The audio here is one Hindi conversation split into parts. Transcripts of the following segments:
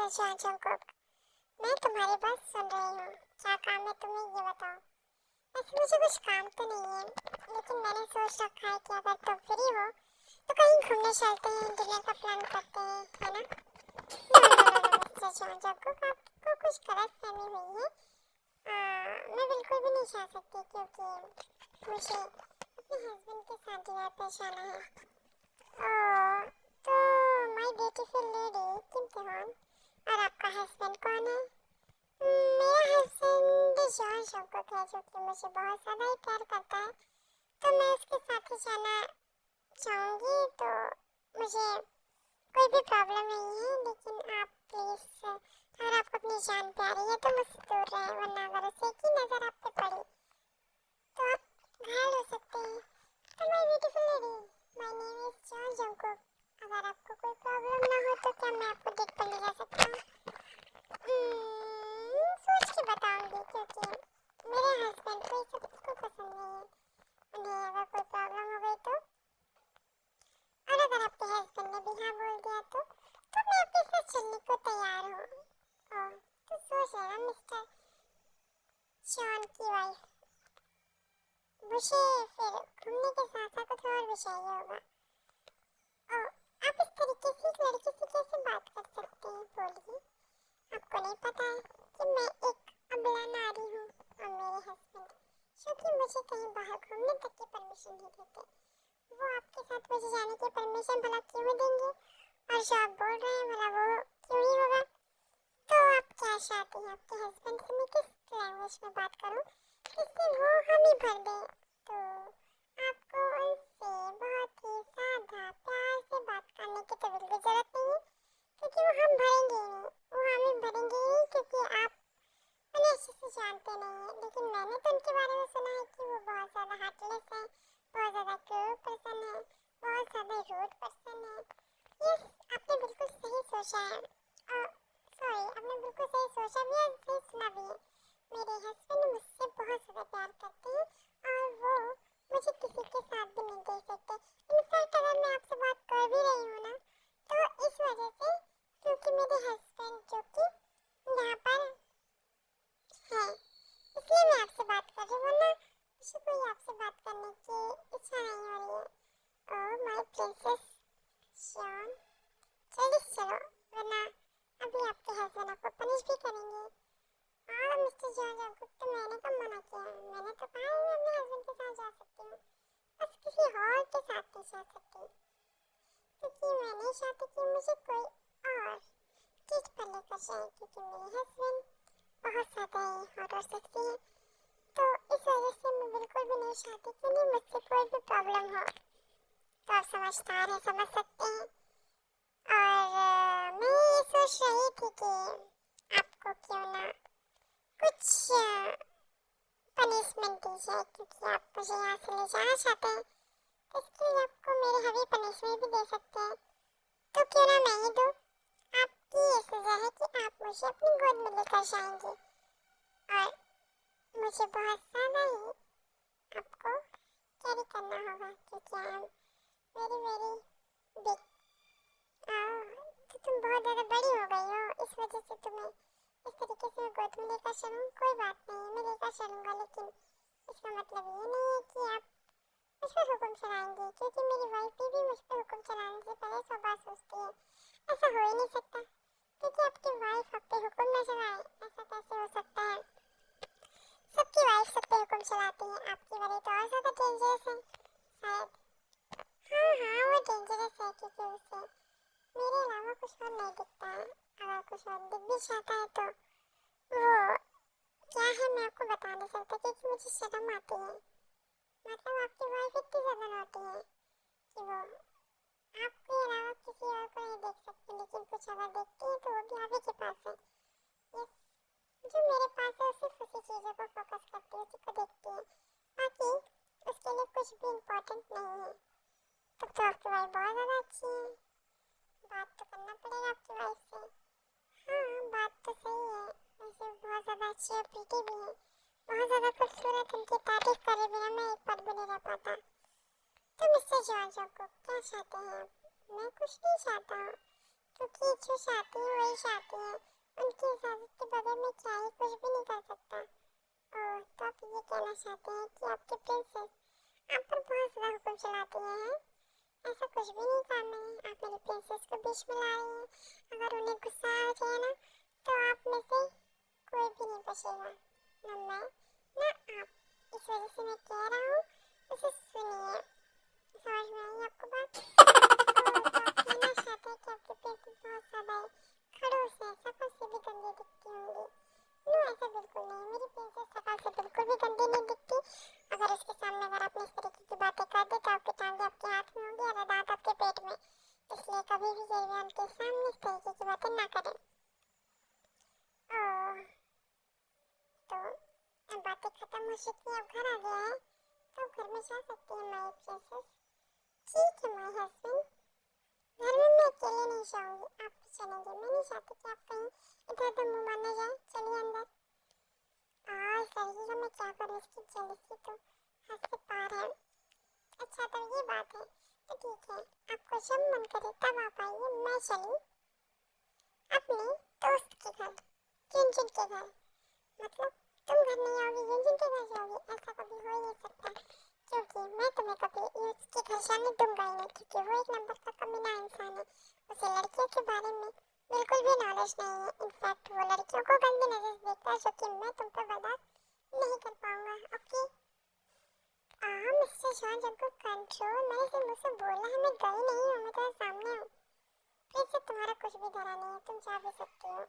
मिस्टर जॉन जंगकुक, मैं तुम्हारी बात सुन रही हूँ। क्या काम है तुम्हें ये बताओ। वैसे मुझे कुछ काम तो नहीं है, लेकिन मैंने सोच रखा है कि अगर तुम फ्री हो तो कहीं घूमने चलते हैं, डिनर का प्लान करते हैं, है ना? नो मिस्टर जॉन जंगकुक, आपको कुछ गलतफहमी हुई है। मैं बिल्कुल भी नहीं जा सकती क्योंकि मुझे अपने हस्बैंड के साथ डिनर पे जाना है। ओह, तो माय ब्यूटीफुल लेडी किम तेहवान, और आपका हस्बैंड कौन है? मेरा हस्बैंड जॉन जंगकुक है, जो कि मुझे बहुत ज़्यादा ही प्यार करता है, तो मैं उसके साथ ही जाना चाहूँगी। तो मुझे कोई भी प्रॉब्लम नहीं है, लेकिन आप प्लीज़, अगर आपको अपनी जान प्यारी है तो मुझसे दूर रहें, वरना अगर उसे की नज़र आप पे पड़ी तो आप घायल हो सकते हैं। तो my beautiful lady, my name is John Jungkook. अगर आपको कोई प्रॉब्लम ना हो तो क्या मैं आपको डेट पर ले जा सकता हूँ? सोच के बताऊंगी, क्योंकि मेरे हस्बैंड को ये सब को पसंद नहीं है। उन्हें अगर कोई प्रॉब्लम हो गई तो, और अगर आपके हस्बैंड ने भी हाँ बोल दिया तो मैं आपके साथ चलने को तैयार हूँ। ओह, तो सोच लेना मिस्टर जॉन की वाइफ, मुझे फिर घूमने के साथ साथ कुछ और भी चाहिए होगा। ओह, आप इस तरीके से एक लड़की से कैसे बात कर सकते हैं, बोलिए? आपको नहीं पता है कि मैं एक अबला नारी हूँ, और मेरे हस्बैंड, जो कि मुझे कहीं बाहर घूमने तक की परमिशन नहीं देते, वो आपके साथ मुझे जाने की परमिशन भला क्यों देंगे? और जो आप बोल रहे हैं भला वो क्यों ही होगा? तो आप क्या चाहते हैं, आपके हस्बैंड से मैं किस लैंग्वेज में बात करूं जिससे वो हम ही भर दे? तो आपको उनसे बहुत ही सादा प्यार से बात करने की तो बिल्कुल जरूरत नहीं है, क्योंकि वो हम भरेंगे ही नहीं, वो हम ही भरेंगे ही, क्योंकि आप उन्हें अच्छे से जानते नहीं हैं। लेकिन मैंने तो उनके बारे में सुना है कि वो बहुत ज़्यादा हार्टलेस है, बहुत ज़्यादा क्रूर पर्सन है, बहुत ज़्यादा रूड पर्सन है। यस, आपने बिल्कुल सही सोचा है। सॉरी, आपने बिल्कुल सही सोचा भी है, सही सुना भी है। मेरे हस्बैंड मुझसे बहुत ज़्यादा प्यार करते हैं, और वो मुझे किसी के साथ भी नहीं देख सकते। इनफैक्ट अगर मैं आपसे बात कर भी रही हूँ ना, तो इस वजह से क्योंकि मेरे हस्बैंड जो कि यहाँ पर है, इसलिए मैं आपसे बात कर रही हूँ, वरना मुझे कोई आपसे बात करने की इच्छा नहीं हो रही है। ओह माय प्रिंसेस जॉन, जल्दी से चलो, वरना अभी आपके हस्बैंड आपको पनिश भी करेंगे। और मिस्टर जॉन जंगकुक, तो मैंने कब मना किया? मैंने तो कहा है मैं अपने हस्बैंड के साथ जा सकती हूँ, बस किसी और के साथ नहीं जा सकती, क्योंकि मैं नहीं चाहती कि मुझे कोई और चीज पर लेकर जाए, क्योंकि मेरे हस्बैंड बहुत ज़्यादा ही हॉट और सेक्सी है। तो इस वजह से मैं बिल्कुल भी नहीं चाहती कि उन्हें मुझसे कोई भी प्रॉब्लम हो। तो आप समझदार हैं, समझ सकते हैं। और मैं ये सोच रही थी कि आपको क्यों ना कुछ पनिशमेंट दी जाए, क्योंकि आप मुझे यहाँ से ले जाना चाहते हैं, तो इसके लिए आपको मेरे हरी पनिशमेंट भी दे सकते हैं। तो क्यों ना मैं ही दूँ? आपकी ये सज़ा है कि आप मुझे अपनी गोद में लेकर जाएंगे, और मुझे बहुत ज़्यादा ही आपको कैरी करना होगा, क्योंकि I am very very big. तो तुम बहुत ज़्यादा बड़ी हो गई हो, इस वजह से तुम्हें इस तरीके से गोद में लेकर चलूँ, कोई बात नहीं, मैं लेकर चलूँगा, लेकिन इसका मतलब ये नहीं है कि आप मुझ पर हुक्म चलाएंगे, क्योंकि मेरी वाइफ भी मुझ पर हुक्म चलाने से पहले 100 बार सोचती है। ऐसा हो ही नहीं सकता, क्योंकि आपकी वाइफ आप पे हुक्म न चलाए, ऐसा कैसे हो सकता है? सबकी वाइफ सब पे हुक्म चलाती है, आपकी वाली तो और ज़्यादा डेंजरस है शायद। हाँ, वो डेंजरस है, क्योंकि उसे मेरे अलावा कुछ और नहीं दिखता है। अगर कुछ और दिख भी जाता है तो वो क्या है मैं आपको बता नहीं सकता, क्योंकि मुझे शर्म आती है। मतलब आपकी वाइफ इतनी ज़्यादा नॉटी है कि वो आपके अलावा किसी और को नहीं देख सकती, लेकिन कुछ अगर देखती है तो वो भी आप ही के पास है। यस, जो मेरे पास है सिर्फ उसी चीज़ों को फोकस करती है, उसी को देखती है, बाकी उसके लिए कुछ भी इम्पोर्टेंट नहीं है। तब तो आपकी वाइफ बहुत ज़्यादा अच्छी है, बात तो करना पड़ेगा आपकी वाइफ से। हाँ, बात तो सही है, वैसे बहुत ज़्यादा अच्छी और प्रीटी भी है, बहुत ज़्यादा खूबसूरत, उनकी तारीफ करे बिना मैं एक पल भी नहीं रह पाता। तो मिस्टर जॉन जंगकुक, क्या चाहते हैं आप? मैं कुछ नहीं चाहता हूँ, क्योंकि जो चाहती है वही चाहती है, उनकी इजाज़त के बगैर मैं क्या ही कुछ भी नहीं कर सकता। ओह, तो आप ये कहना चाहते हैं कि आपकी प्रिंसेस आप पर बहुत ज़्यादा हुक्म चलाती हैं? ऐसा कुछ भी नहीं कहा मैंने, आप मेरी प्रिंसेस को बीच में ला रही हैं। अगर उन्हें गुस्सा आ जाए ना, तो आप में से कोई भी नहीं बचेगा, ना मैं ना आप। इस वजह से मैं कह रहा हूँ, उसे सुनिए। समझ में आई आपको बात? ओह, तो आप कहना चाहते हैं कि आपकी प्रिंसेस बहुत ज़्यादा खड़ूस है, शक्ल से भी गंदी दिखती होंगी। नो, ऐसा बिल्कुल नहीं, मेरी प्रिंसेस शक्ल से बिल्कुल भी गंदी नहीं दिखती। अगर उसके सामने अगर आपने इस तरीके की बातें कर दी तो आपकी टांगे आपके हाथ में होंगी और दांत आपके पेट में। इसलिए कभी भी जेवियन के सामने इस तरीके की बातें ना करें। ओह, तो अब बातें खत्म हो चुकी हैं, अब घर आ गया है, तो घर में जा सकती है माय प्रिंसेस। ठीक है माय हस्बैंड, घर में मैं अकेले नहीं जाऊंगी, आप भी चलेंगे। मैं नहीं चाहती कि आप कहीं इधर उधर मुंह मारने जाए। चलिए अंदर। इस लड़की का मैं क्या करूँ, इसकी जेलसी तो हद से पार है। अच्छा, तो ये बात है, तो ठीक है, आपको जब मन करे तब आप आइए। मैं चली अपने दोस्त के घर, युनजुन के घर। मतलब तुम घर नहीं आओगी, युनजुन के घर जाओगी? ऐसा कभी हो ही नहीं सकता, क्योंकि मैं तुम्हें कभी उसके घर जाने दूंगा ही नहीं, क्योंकि वो एक नंबर का कमीना इंसान है। उसे लड़कियों के बारे में बिल्कुल भी नॉलेज नहीं है। इनफैक्ट वो लड़कियों को गंदी नजर से देखता है, जो कि मैं तुम पर बर्दाश्त नहीं कर पाऊंगा। ओके मिस्टर जॉन, जब कंट्रोल मैंने सिर्फ मुझसे बोला है, मैं गई नहीं हूँ, मैं तुम्हारे सामने हूँ। फिर से तुम्हारा कुछ भी धरा नहीं है, तुम जा भी सकती हो।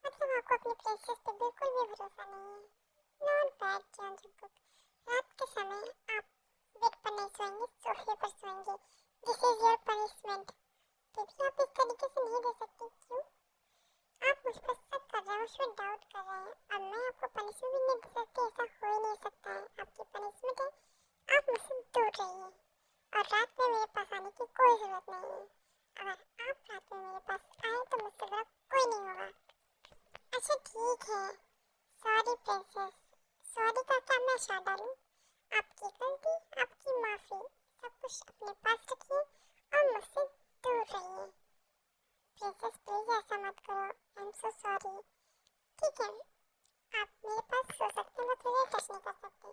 मतलब आपको अपनी प्रिंसेस पे बिल्कुल भी भरोसा नहीं है। नॉट बैड जॉन जंगकुक, रात के समय आप बेड पर नहीं सोएंगे, सोफे पर सोएंगे। This is your punishment. फिर भी आप इस तरीके से नहीं दे सकती, क्यों? आप मुझ पर शक कर रहे हैं, मुझ पर डाउट कर रहे हैं, अब मैं आपको पनिशमेंट भी नहीं दे सकती। ऐसा हो ही नहीं सकता है। आपकी पनिशमेंट है, आप मुझसे दूर रहिए और रात में मेरे पास आने की कोई जरूरत नहीं है। अगर आप रात में मेरे पास आए तो मुझसे बुरा कोई नहीं होगा। अच्छा ठीक है, सॉरी प्रिंसेस। सॉरी का क्या मैं शा डालूं? आपकी गलती, आपकी माफी, सब कुछ अपने पास रखिए और मुझसे दूर रहिए। प्रिंसेस प्लीज ऐसा मत करो, आई एम सो सॉरी। ठीक है, आप मेरे पास सो सकते हैं, बस मुझे टच नहीं कर सकते।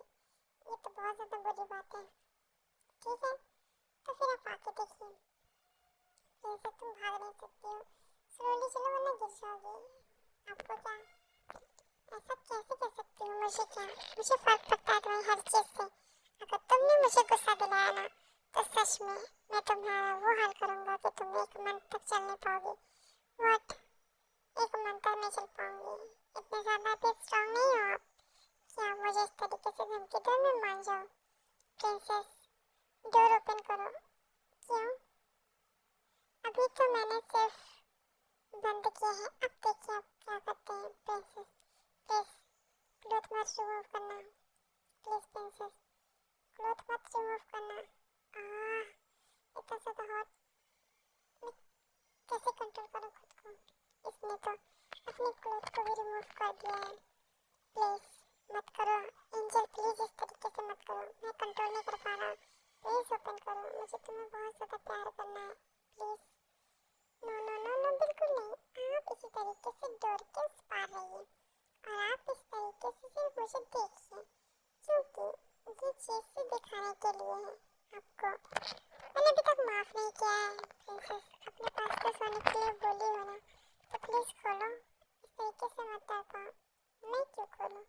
ये तो बहुत ज़्यादा बुरी बात है। ठीक है, तो फिर आप आके देखिए। प्रिंसेस तुम भाग नहीं सकती हो, स्लोली चलो वरना गिर जाओगी। आपको क्या, ऐसा कैसे कह सकती हो? मुझे क्या, मुझे फर्क पड़ता है तुम्हारी हर चीज़ से। अगर तुमने मुझे गुस्सा दिलाया ना, तो सच में मैं तुम्हारा वो हाल करूँगा कि तुम 1 मंथ तक चल नहीं पाओगी। व्हाट, 1 मंथ तक नहीं चल पाऊंगी? इतने ज़्यादा भी स्ट्रांग नहीं हो आप कि आप मुझे इस तरीके से धमकी दो मैं मान जाऊँ? प्रिंसेस डोर ओपन करो। क्यों? अभी तो मैंने सिर्फ बंद किया है, अब देखिए आप क्या करते हैं। प्रिंसेस प्लीज क्लॉथ मत रिमूव करना, प्लीज प्रिंसेस क्लॉथ मत रिमूव करना। इतना ज़्यादा हॉट, मैं कैसे कंट्रोल करूँ खुद को? इसने तो अपने क्लॉथ को भी रिमूव कर दिया है। प्लीज मत करो एंजल, प्लीज इस तरीके से मत करो, मैं कंट्रोल नहीं कर पा रहा। प्लीज ओपन करो, मुझे तुम्हें बहुत ज़्यादा प्यार करना है। Please. No no no no, बिल्कुल नहीं। आप इसी तरीके से डोर के उस पार रहिए और आप इस तरीके से सिर्फ मुझे देखिए, क्योंकि ये चीज़ से दिखाने के लिए है आपको। मैंने अभी तक माफ़ नहीं किया है प्रिंसेस, अपने पास तो सोने के लिए बोली हो ना, तो प्लीज़ खोलो। इस तरीके से मत पाओ। मैं क्यों खोलूँ?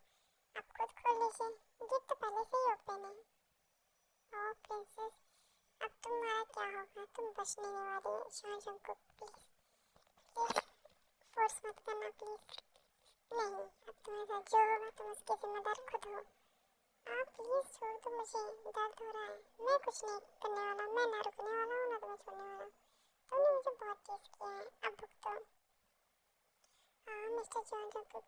आप खुद खोल लीजिए, गेट तो पहले से ही ओपन है। ओह प्रिंसेस, अब तुम्हारा क्या होगा? तुम बच नहीं वाली हो। John Jungkook please please force मत करना प्लीज। नहीं, अब तुम्हारे साथ जो होगा तुम उसके जिम्मेदार खुद हो। आप प्लीज छोड़ दो मुझे, दर्द हो रहा है। मैं कुछ नहीं करने वाला, मैं ना रुकने वाला हूँ ना तुम्हें छोड़ने वाला। तुमने मुझे बहुत चीज किया है, अब भुगतो। Mister John Jungkook.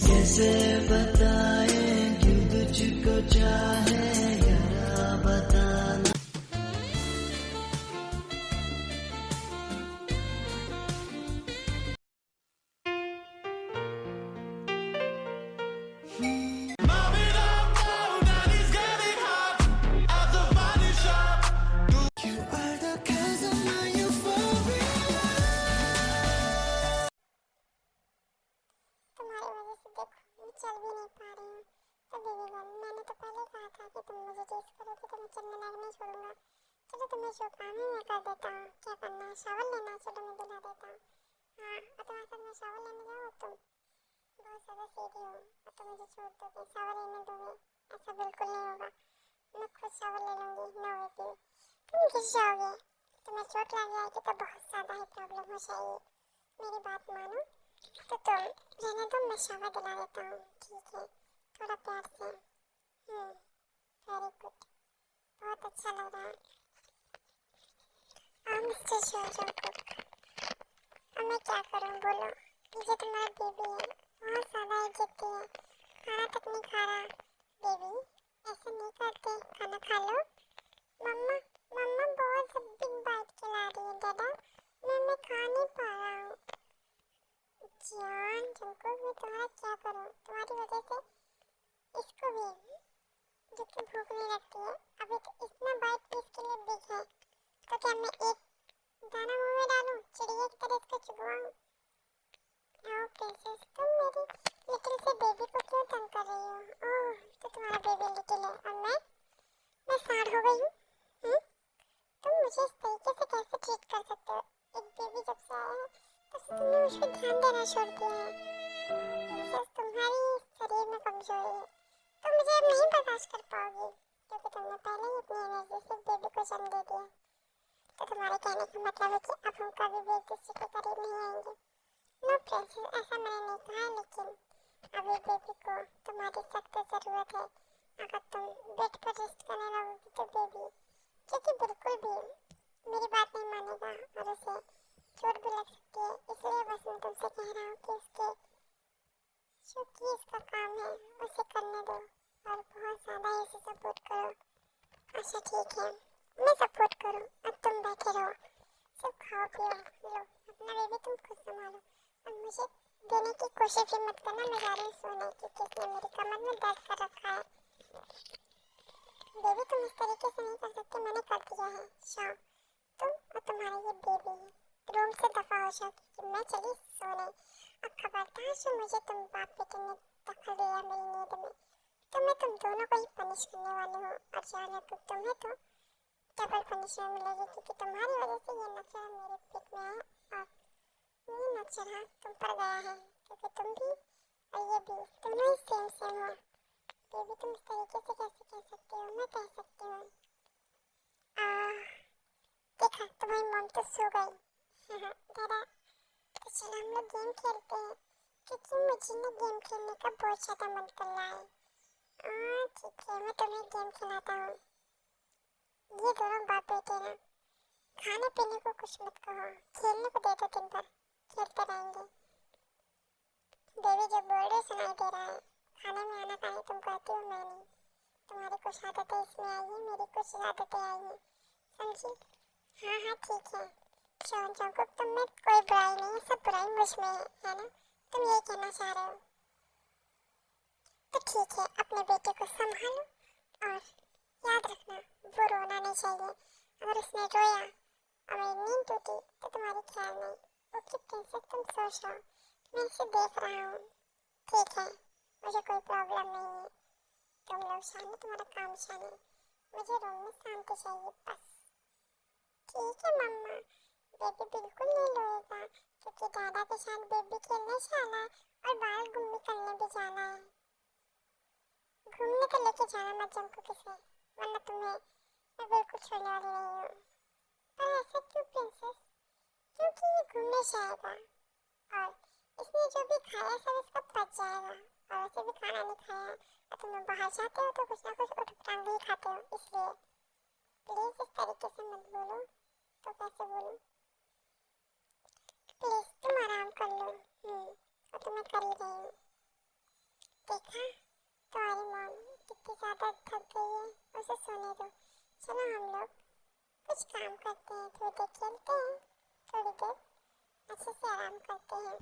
कैसे बताएं क्यों तुझको चाहे यारा बताना। कैसा बेबी गर्ल, मैंने तो पहले कहा था कि तुम मुझे टीज करोगे तो मैं चलने लायक नहीं छोड़ूंगा। चलो तुम्हें जो काम है मैं कर देता हूँ, क्या करना है, शावर लेना है, चलो मैं दिला देता हूँ। हाँ, और तुम्हारे साथ मैं शावर लेने जाऊँ, तुम बहुत ज़्यादा सीधी हो और तुम मुझे छोड़ दोगे, शावर लेने दोगे? ऐसा बिल्कुल नहीं होगा, मैं खुद शावर ले लूँगी, नो वे पी। तुम गिर जाओगे, तुम्हें चोट लग जाएगी तो बहुत ज़्यादा ही प्रॉब्लम हो जाएगी। मेरी बात मानो तो तुम रहने दो, मैं शावर दिला देता हूँ, ठीक है, थोड़ा प्यार से। वेरी गुड, बहुत अच्छा लग रहा है। मिस्टर जंगकुक, अब मैं क्या करूँ बोलो? ये तुम्हारा बेबी है, बहुत ज़्यादा इज्जत है, खाना तक नहीं खा रहा। बेबी ऐसे नहीं करते, खाना खा लो। मम्मा, मम्मा बहुत बिग बाइट खिला रही है दादा, मैं खा नहीं पा रहा हूँ। जान जंगकुक, मैं तुम्हारा क्या करूँ, तुम्हारी वजह से इसको भी जिसकी भूख नहीं लगती है, अभी तो इतना बाइट भी इसके लिए बिग है, तो क्या मैं एक दाना मुंह में डालूं, चिड़िया की तरह इसको चुगवाऊं? आओ प्रिंसेस, तुम मेरी लिटिल से बेबी को क्यों तंग कर रही हो? ओह, तो तुम्हारा बेबी लिटिल है और मैं साड़ हो गई हूँ? तुम मुझे इस तरीके से कैसे ट्रीट कर सकते हो? एक बेबी जब से आया है तब से तुमने मुझ पर ध्यान देना छोड़ दिया है। प्रिंसेस, तुम्हारी शरीर में कमजोरी है, तुम मुझे अब नहीं बर्दाश्त कर पाओगी, क्योंकि तुमने पहले ही अपनी एनर्जी से बेबी को जन्म दे दिया। तो तुम्हारे कहने का मतलब है कि अब हम कभी भी एक दूसरे के करीब नहीं आएंगे? नो प्रिंसेस, ऐसा मैंने नहीं कहा, लेकिन अभी बेबी को तुम्हारी सख्त ज़रूरत है। अगर तुम बेड पर रेस्ट करने लगोगी तो बेबी, क्योंकि बिल्कुल भी मेरी बात नहीं मानेगा और उसे चोट भी लग सकती है, इसलिए बस मैं तुमसे कह रहा हूँ कि उसके जो कि इसका काम है उसे करने दो और बहुत ज़्यादा ही उसे सपोर्ट करो। अच्छा ठीक है, मैं सपोर्ट करूँ, अब तुम बैठे रहो, सब खाओ पियो लो, अपना बेबी तुम खुद संभालो और मुझे देने की कोशिश भी मत करना, मैं जा रही हूँ सोने, क्योंकि इसने मेरी कमर में दर्द कर रखा है। बेबी तुम इस तरीके से नहीं कर सकते, मैंने कर दिया है। शाम, तुम और तुम्हारा ये बेबी रूम से दफा हो जाओ, क्योंकि मैं चली सोने। अब खबरदार जो मुझे तुम बाप बेटे ने दखल दिया मेरी नींद में, तो मैं तुम दोनों को ही पनिश करने वाली हूँ और जान रखो तुम्हें तो डबल पनिशमेंट मिलेगी, क्योंकि तुम्हारी वजह से ये नक्शा मेरे पेट में है और ये नक्शा तुम पर गया है, क्योंकि तुम भी और ये भी दोनों ही सेम हो। बेबी तुम इस तरीके से कैसे कह सकते हो? मैं कह सकती हूँ। देखा, तुम्हारी मॉम तो सो गई। दादा, तो चलो हम लोग गेम खेलते हैं, क्योंकि मुझे ना गेम खेलने का बहुत ज़्यादा मन कर रहा है। ठीक है, मैं तुम्हें गेम खिलाता हूँ। ये दोनों बाप बेटे ना, खाने पीने को कुछ मत कहो, खेलने को दे दो, दिन भर खेलते रहेंगे। बेबी जो बोल रही सुनाई दे रहा है, खाने में आना खाने तुम कहती हो, मैं नहीं। तुम्हारी कुछ आदतें इसमें आई हैं, मेरी कुछ आदतें आई हैं, समझी? हाँ ठीक है। जंगकुक, तुम में कोई बुराई नहीं है, सब बुराई मुझ में है ना? तुम यही कहना चाह रहे हो? तो ठीक है, अपने बेटे को संभालो और याद रखना, वो रोना नहीं चाहिए। अगर उसने रोया और मेरी नींद टूटी तो तुम्हारी ख्याल नहीं। ओके प्रिंसेस, तुम सो जाओ, मैं इसे देख रहा हूँ। ठीक है, मुझे कोई प्रॉब्लम नहीं है, तुम लोग शान, तुम्हारा काम शान है, मुझे रूम में शांति चाहिए बस। ठीक है मम्मा, बेबी बिल्कुल नहीं रोएगा, क्योंकि दादा के साथ बेबी खेलने जाना है और बाल घूमने करने भी जाना है। घूमने तो लेके जाना मत जंगकुक से, वरना तुम्हें मैं बिल्कुल छोड़ने वाली नहीं हूँ। पर ऐसा क्यों प्रिंसेस? क्योंकि ये घूमने जाएगा और इसने जो भी खाया सब इसका पच जाएगा, और वैसे भी खाना नहीं खाया और तुम बाहर जाते हो तो कुछ ना कुछ उठ ही खाते हो, इसलिए प्लीज इस तरीके से मत बोलो। तो कैसे बोलूं? प्लीज तुम आराम कर लो। और तो मैं कर ही रही हूँ। देखा, तुम्हारी मॉम कितनी ज़्यादा थक गई है, उसे सोने दो। चलो हम लोग कुछ काम करते हैं, थोड़ी देर खेलते हैं, थोड़ी देर अच्छे से आराम करते हैं।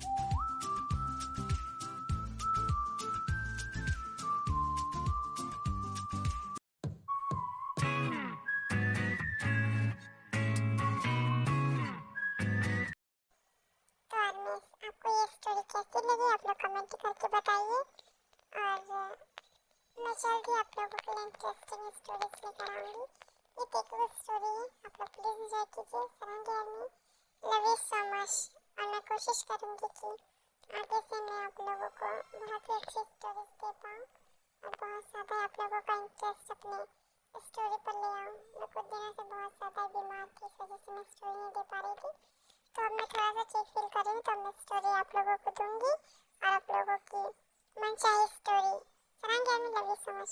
तो आपको ये स्टोरी कैसी लगी आप लोग कमेंट करके बताइए, और मैं जल्द ही आप लोगों के लिए इंटरेस्टिंग स्टोरीज लेकर आऊंगी। ये टेक स्टोरी है, आप लोग प्लीज एंजॉय कीजिए। सरांगे army, love you so much. और मैं कोशिश करूंगी कि आगे से मैं आप लोगों को बहुत ही अच्छी स्टोरीज दे पाऊँ और बहुत ज़्यादा आप लोगों का इंटरेस्ट अपने स्टोरी पर ले आऊँ। मैं कुछ दिनों से बहुत ज़्यादा बीमार थी, इस वजह से मैं स्टोरी नहीं दे पा रही थी। तो अब मैं थोड़ा सा ठीक फील कर रही हूँ, तो अब मैं स्टोरी आप लोगों को दूंगी और आप लोगों की मनचाही स्टोरी। सरांगे army, love you so much.